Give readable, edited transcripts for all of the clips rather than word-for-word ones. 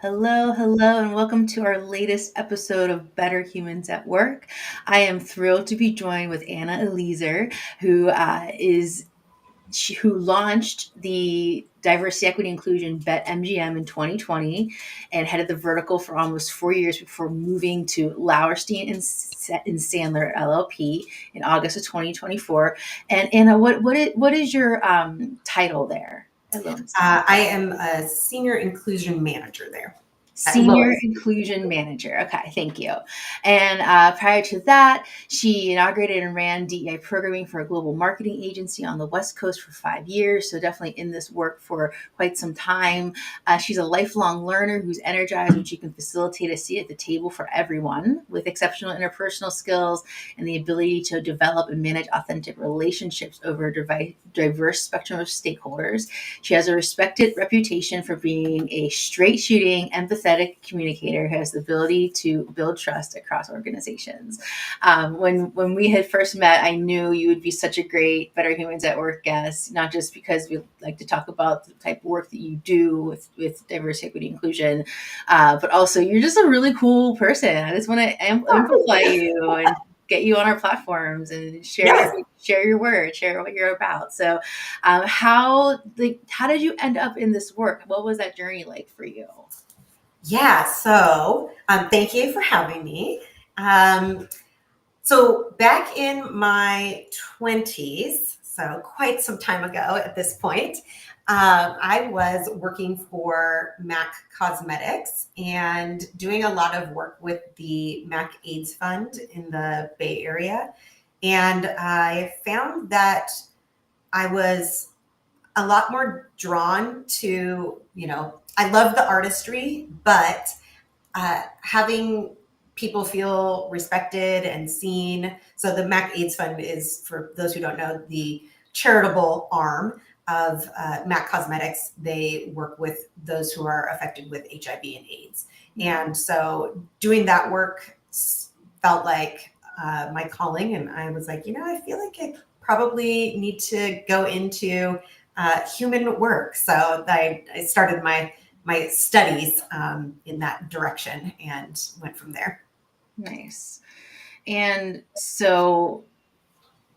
Hello, hello, and welcome to our latest episode of Better Humans at Work. I am thrilled to be joined with Anna Eleazer, who who launched the Diversity, Equity, Inclusion Bet MGM in 2020 and headed the vertical for almost 4 years before moving to Lauerstein and Sandler LLP in August of 2024. And Anna, what is your title there at Lowenstein? I am a senior inclusion manager there at Senior Lois. Inclusion Manager. Okay, thank you. And prior to that, she inaugurated and ran DEI programming for a global marketing agency on the West Coast for 5 years. So definitely in this work for quite some time. She's a lifelong learner who's energized when she can facilitate a seat at the table for everyone with exceptional interpersonal skills and the ability to develop and manage authentic relationships over a diverse spectrum of stakeholders. She has a respected reputation for being a straight shooting, empathetic communicator who has the ability to build trust across organizations. When we had first met, I knew you would be such a great Better Humans at Work guest, not just because we like to talk about the type of work that you do with diversity, equity, inclusion, but also you're just a really cool person. I just want to amplify you and get you on our platforms and Yes. share your word, share what you're about. So, how did you end up in this work? What was that journey like for you? Yeah. Thank you for having me. So back in my 20s, so quite some time ago at this point, I was working for MAC Cosmetics and doing a lot of work with the MAC AIDS Fund in the Bay Area. And I found that I was a lot more drawn to, I love the artistry, but having people feel respected and seen. So the MAC AIDS Fund is, for those who don't know, the charitable arm of MAC Cosmetics. They work with those who are affected with HIV and AIDS. And so doing that work felt like my calling. And I was like, I feel like I probably need to go into human work. So I started my studies in that direction and went from there. Nice. And so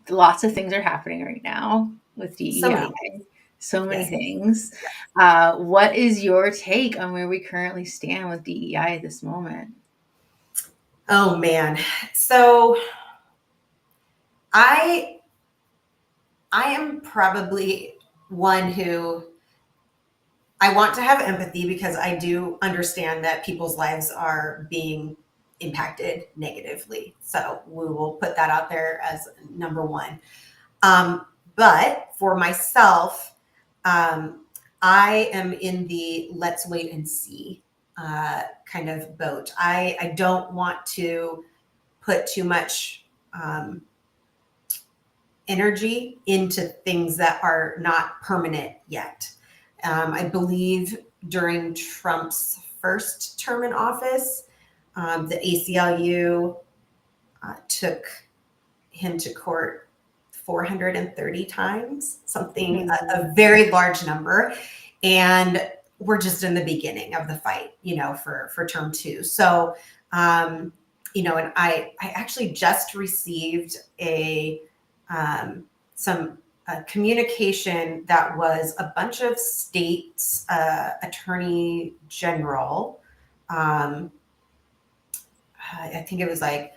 lots of things are happening right now with So DEI. many things. So many Yes. things. What is your take on where we currently stand with DEI at this moment? Oh man. So I am probably one who I want to have empathy because I do understand that people's lives are being impacted negatively. So we will put that out there as number one. But for myself, I am in the let's wait and see kind of boat. I don't want to put too much energy into things that are not permanent yet. I believe during Trump's first term in office, the ACLU took him to court 430 times, something, a very large number. And we're just in the beginning of the fight, for term two. So, and I actually just received some communication that was a bunch of states, attorney general. I think it was like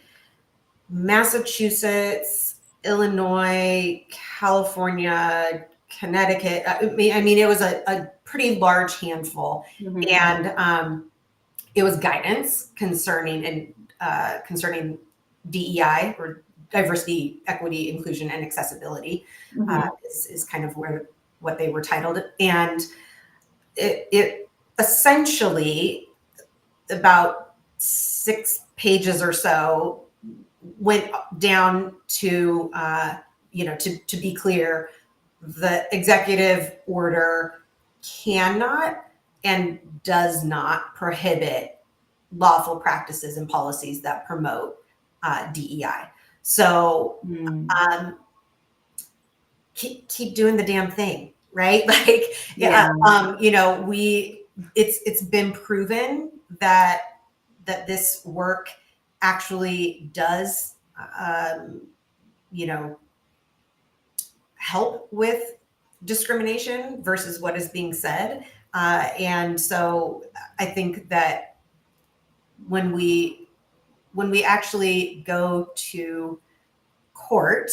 Massachusetts, Illinois, California, Connecticut. I mean, it was a pretty large handful, and it was guidance concerning DEI, or diversity, equity, inclusion, and accessibility. Is kind of what they were titled, and it essentially, about 6 pages or so, went down to, to be clear, the executive order cannot and does not prohibit lawful practices and policies that promote DEI. So keep doing the damn thing, right? Like, it's been proven that this work actually does, you know, help with discrimination versus what is being said. And so I think that when we actually go to court,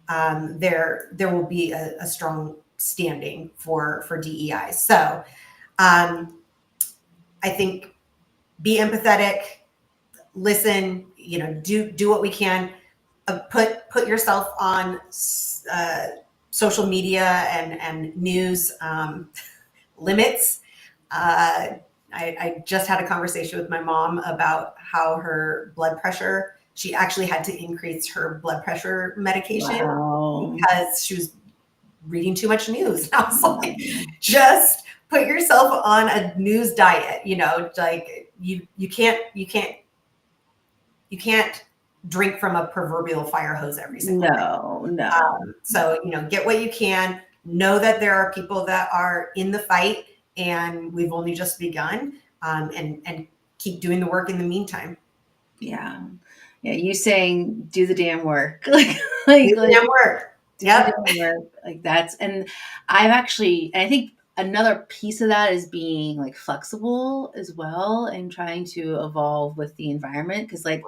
there will be a strong standing for DEI. So I think be empathetic, listen, you know, do what we can. Put yourself on social media and news limits. I just had a conversation with my mom about how her blood pressure, she actually had to increase her blood pressure medication because she was reading too much news. And I was like, just put yourself on a news diet, you know, like you can't drink from a proverbial fire hose every single day. So, you know, get what you can. Know that there are people that are in the fight, and we've only just begun. And keep doing the work in the meantime. Yeah. You saying do the damn work, do the damn work. Yep. Like that's, and I think another piece of that is being like flexible as well and trying to evolve with the environment. Cause like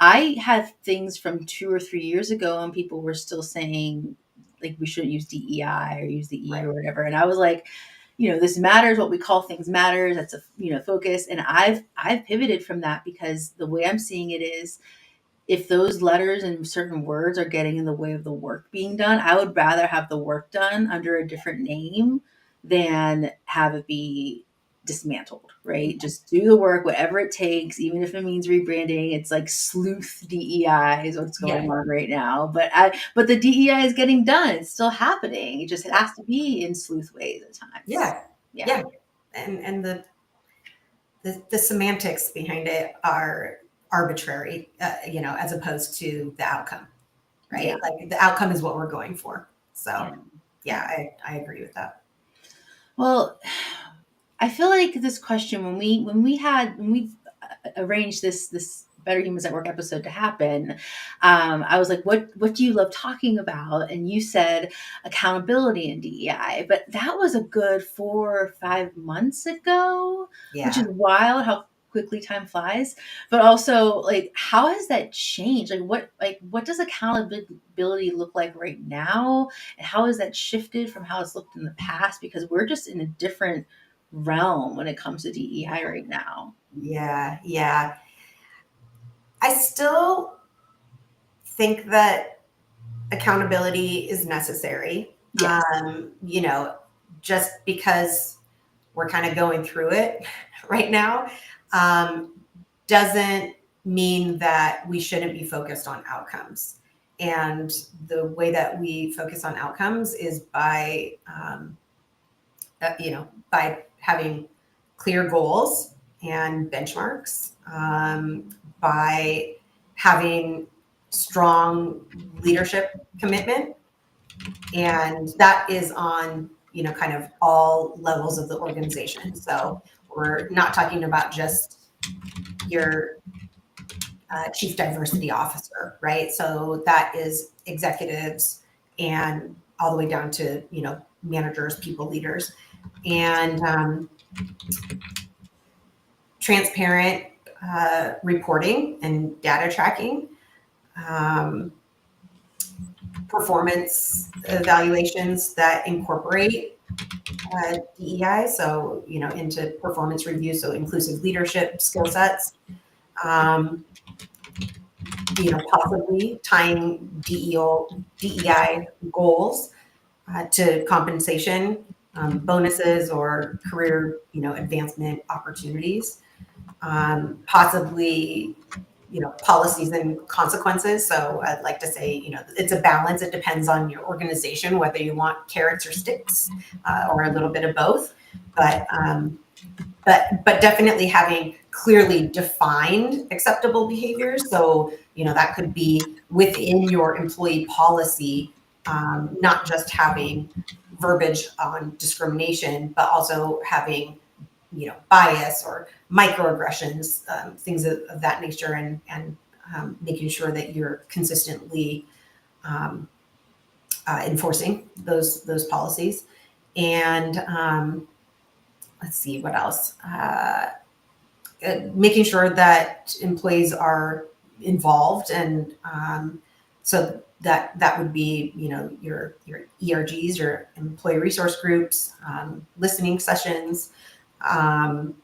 I had things from 2 or 3 years ago and people were still saying like we shouldn't use DEI or use the E or whatever. And I was like, you know, this matters. What we call things matters. That's a, you know, focus. And I've pivoted from that because the way I'm seeing it is if those letters and certain words are getting in the way of the work being done, I would rather have the work done under a different name than have it be dismantled, right? Just do the work, whatever it takes, even if it means rebranding. It's like sleuth DEI is what's going on right now. But the DEI is getting done. It's still happening. It just has to be in sleuth ways at times. Yeah. And the semantics behind it are arbitrary, you know, as opposed to the outcome, right? Like the outcome is what we're going for. So I agree with that. Well, I feel like this question, when we arranged this Better Humans at Work episode to happen, I was like, what do you love talking about? And you said accountability in DEI, but that was a good 4 or 5 months ago, which is wild how quickly time flies. But also, like, how has that changed? What does accountability look like right now, and how has that shifted from how it's looked in the past? Because we're just in a different realm when it comes to DEI right now. Yeah. I still think that accountability is necessary. Yes. You know, just because we're kind of going through it right now, doesn't mean that we shouldn't be focused on outcomes. And the way that we focus on outcomes is by, by having clear goals and benchmarks, by having strong leadership commitment. And that is on, you know, kind of all levels of the organization. So we're not talking about just your chief diversity officer, right? So that is executives and all the way down to, you know, managers, people leaders, and transparent reporting and data tracking, performance evaluations that incorporate DEI, so, you know, into performance review, so inclusive leadership skill sets, you know, possibly tying DEI goals to compensation, bonuses, or career, you know, advancement opportunities, possibly, you know, policies and consequences. So I'd like to say, you know, it's a balance. It depends on your organization, whether you want carrots or sticks, or a little bit of both. But definitely having clearly defined acceptable behaviors. So, you know, that could be within your employee policy, not just having verbiage on discrimination, but also having bias or microaggressions, things of that nature, and making sure that you're consistently um, enforcing those policies. And let's see what else. Making sure that employees are involved, and so that would be your ERGs, your employee resource groups, listening sessions, um,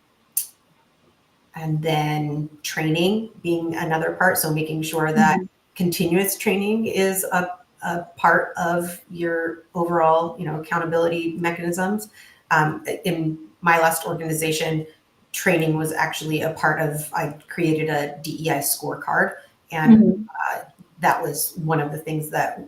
and then training being another part. So making sure that Mhm. continuous training is a part of your overall accountability mechanisms. In my last organization, training was actually a part of, I created a DEI scorecard, and Mhm. that was one of the things that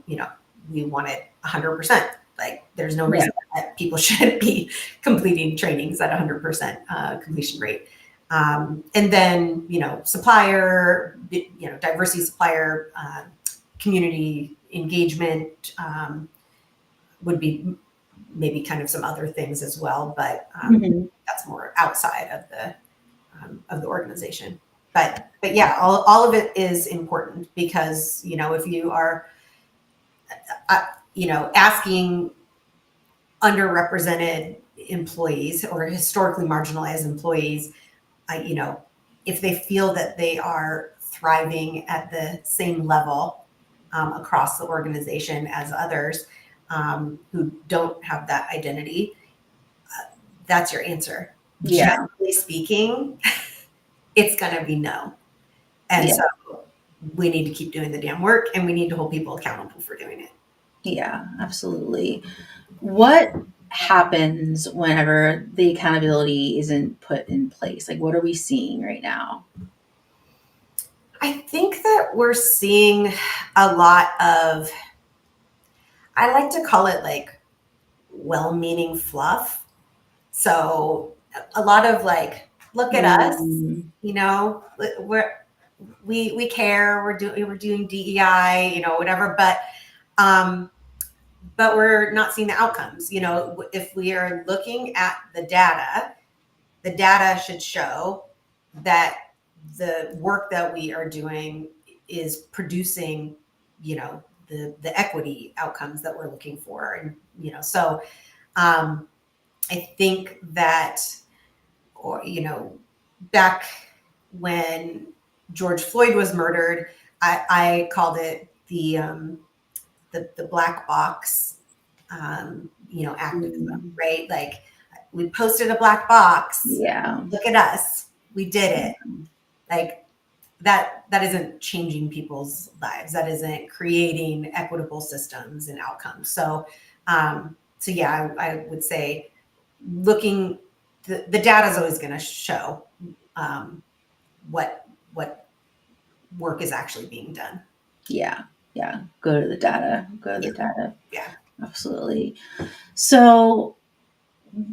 we wanted 100%. Like, there's no Yeah. reason that people shouldn't be completing trainings at 100% completion rate. And then supplier, diversity supplier, community engagement, would be maybe kind of some other things as well, but Mhm. that's more outside of the organization. But yeah, all of it is important, because if you are asking underrepresented employees or historically marginalized employees, you know, if they feel that they are thriving at the same level across the organization as others who don't have that identity, that's your answer. Yeah. Generally speaking, it's going to be no. And Yeah. so we need to keep doing the damn work, and we need to hold people accountable for doing it. Yeah, absolutely. What happens whenever the accountability isn't put in place? Like, what are we seeing right now? I think that we're seeing a lot of, I like to call it like well-meaning fluff. So a lot of like, look at us, Mm, we care, we're doing DEI, whatever, um, but we're not seeing the outcomes. If we are looking at the data should show that the work that we are doing is producing, the equity outcomes that we're looking for. And, so I think that, or, back when George Floyd was murdered, I called it the black box, activism, mm, right? Like, we posted a black box. yeah. Look at us. We did it. Like, that isn't changing people's lives. That isn't creating equitable systems and outcomes. So yeah, I would say looking, the data is always going to show um, what work is actually being done. Yeah. Yeah. Go to the data. Go to Yeah, the data. yeah. Absolutely. So,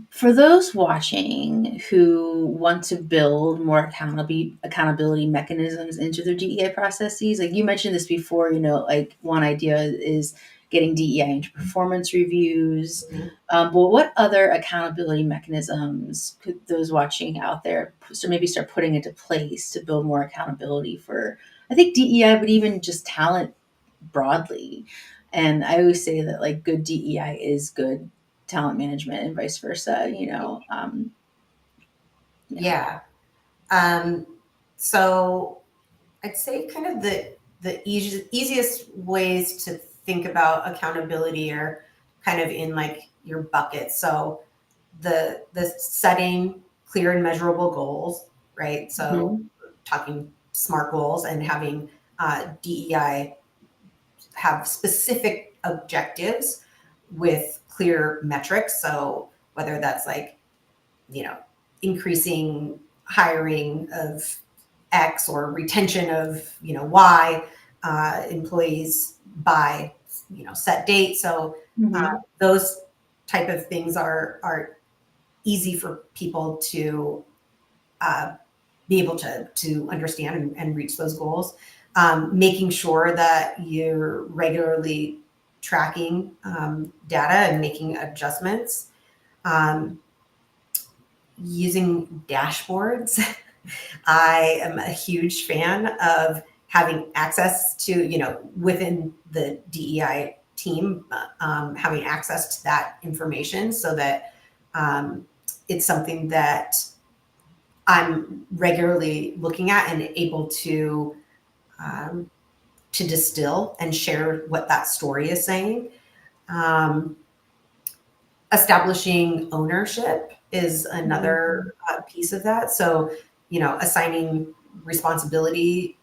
for those watching who want to build more accountability mechanisms into their DEI processes, like you mentioned this before, like one idea is getting DEI into performance reviews. Mhm. But what other accountability mechanisms could those watching out there so maybe start putting into place to build more accountability for, I think DEI, but even just talent broadly? And I always say that like good DEI is good talent management and vice versa. Yeah. Yeah. Um, so I'd say kind of the easiest ways to think about accountability are kind of in like your buckets. So the setting clear and measurable goals, right? So Mhm. talking SMART goals, and having DEI have specific objectives with clear metrics. So whether that's like, you know, increasing hiring of X or retention of, Y employees by, set date. So Mhm. those type of things are easy for people to uh, be able to understand and reach those goals. Making sure that you're regularly tracking data and making adjustments. Um, using dashboards. I am a huge fan of having access to, within the DEI team, having access to that information so that it's something that I'm regularly looking at and able um, to distill and share what that story is saying. Um, Establishing ownership is another piece of that. So, assigning responsibility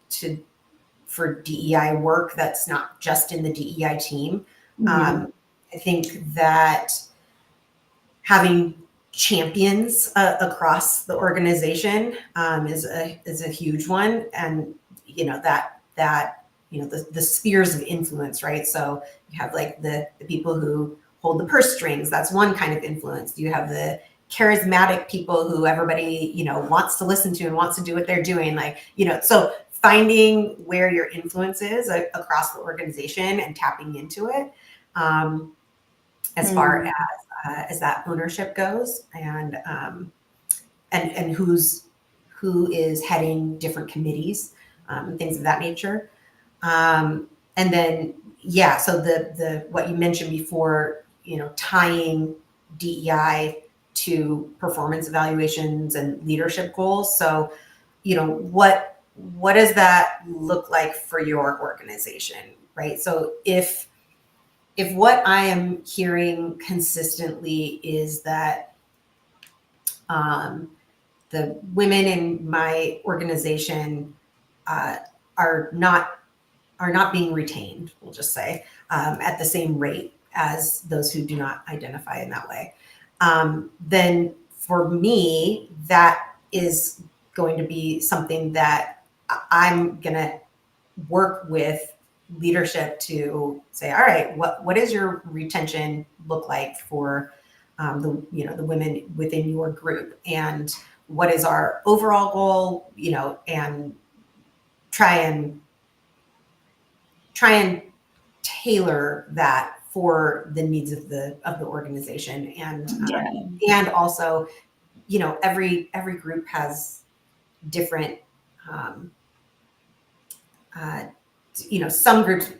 for DEI work that's not just in the DEI team. Mhm. I think that having champions across the organization is a huge one, and the spheres of influence, right? So you have like the people who hold the purse strings. That's one kind of influence. You have the charismatic people who everybody wants to listen to and wants to do what they're doing. So finding where your influence is across the organization and tapping into it. As far Mm. as that ownership goes, and who is heading different committees, things of that nature. And then, yeah, so the what you mentioned before, tying DEI to performance evaluations and leadership goals. So, what does that look like for your organization, right? So if what I am hearing consistently is that um, the women in my organization uh, are not being retained, we'll just say, at the same rate as those who do not identify in that way, then for me, that is going to be something that I'm going to work with leadership to say, all right, what does your retention look like for the women within your group, and what is our overall goal, and try and tailor that for the needs of the organization, Yeah. and also, every group has different um, uh, some groups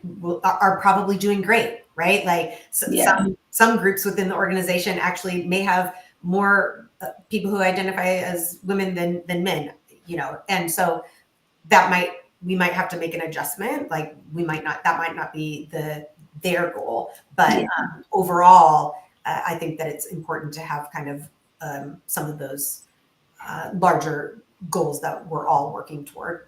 are probably doing great, right? Like Yeah. some groups within the organization actually may have more people who identify as women than men, and so we might have to make an adjustment. Like that might not be their goal, but Yeah. overall, I think that it's important to have kind of some of those larger goals that we're all working toward.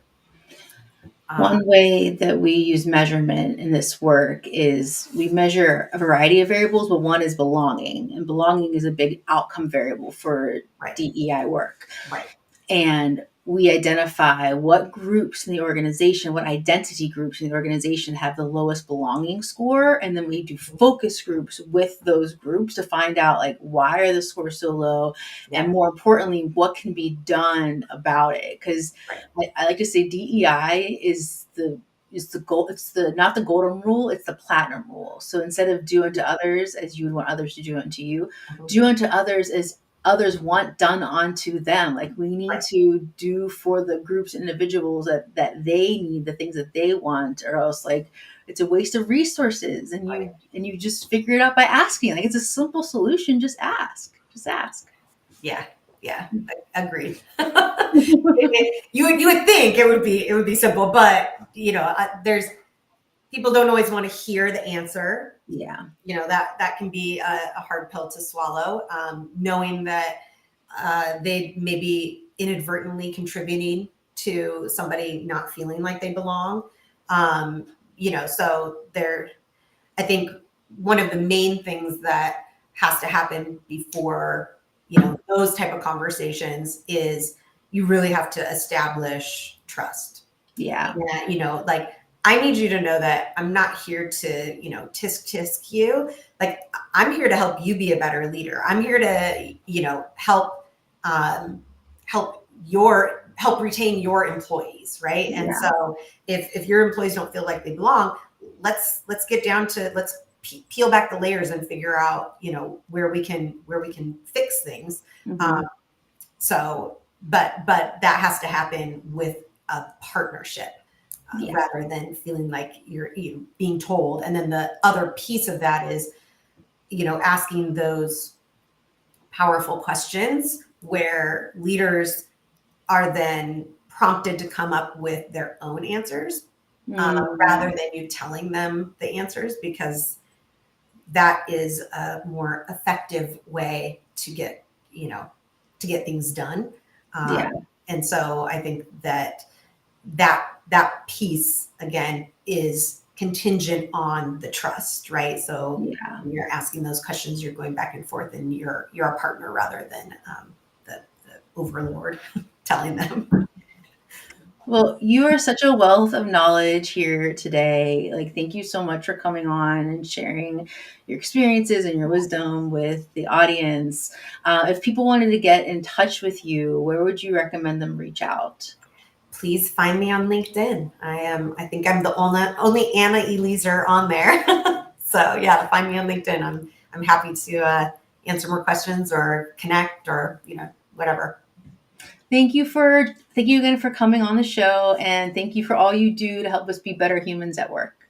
Uh, One way that we use measurement in this work is we measure a variety of variables, but one is belonging. And belonging is a big outcome variable for right, DEI work. right, And we identify what groups in the organization, what identity groups in the organization have the lowest belonging score. And then we do focus groups with those groups to find out, like, why are the scores so low? yeah, And more importantly, what can be done about it? Because right, I like to say DEI is the goal. It's the not the golden rule, it's the platinum rule. So instead of do unto others as you would want others to do unto you, mhm, do unto others as others want done onto them. Like, we need right, to do for the groups and individuals that they need the things that they want, or else, like, it's a waste of resources, and right. you just figure it out by asking. Like, it's a simple solution. Just ask. Yeah, yeah, agreed. You would think it would be simple, but there's people don't always want to hear the answer. Yeah. That can be a hard pill to swallow, knowing that they may be inadvertently contributing to somebody not feeling like they belong. So I think one of the main things that has to happen before those type of conversations is you really have to establish trust. Yeah. Yeah, like, I need you to know that I'm not here to tisk you. Like, I'm here to help you be a better leader. I'm here to help um, help retain your employees, right? And Yeah. so if your employees don't feel like they belong, let's get down to let's peel back the layers and figure out where we can fix things. Hmm. Um, So, but that has to happen with a partnership Yeah. rather than feeling like you're being told. And then the other piece of that is, asking those powerful questions where leaders are then prompted to come up with their own answers rather Mm, than you telling them the answers, because that is a more effective way to get things done. yeah. And so I think that piece again is contingent on the trust, right? So Yeah. when you're asking those questions, you're going back and forth, and you're a partner rather than the overlord telling them. Well, you are such a wealth of knowledge here today. Like, thank you so much for coming on and sharing your experiences and your wisdom with the audience. If people wanted to get in touch with you, where would you recommend them reach out? Please find me on LinkedIn. I think I'm the only Anna Eleazer on there. So yeah, find me on LinkedIn. I'm happy to answer more questions or connect or whatever. Thank you again for coming on the show, and thank you for all you do to help us be better humans at work.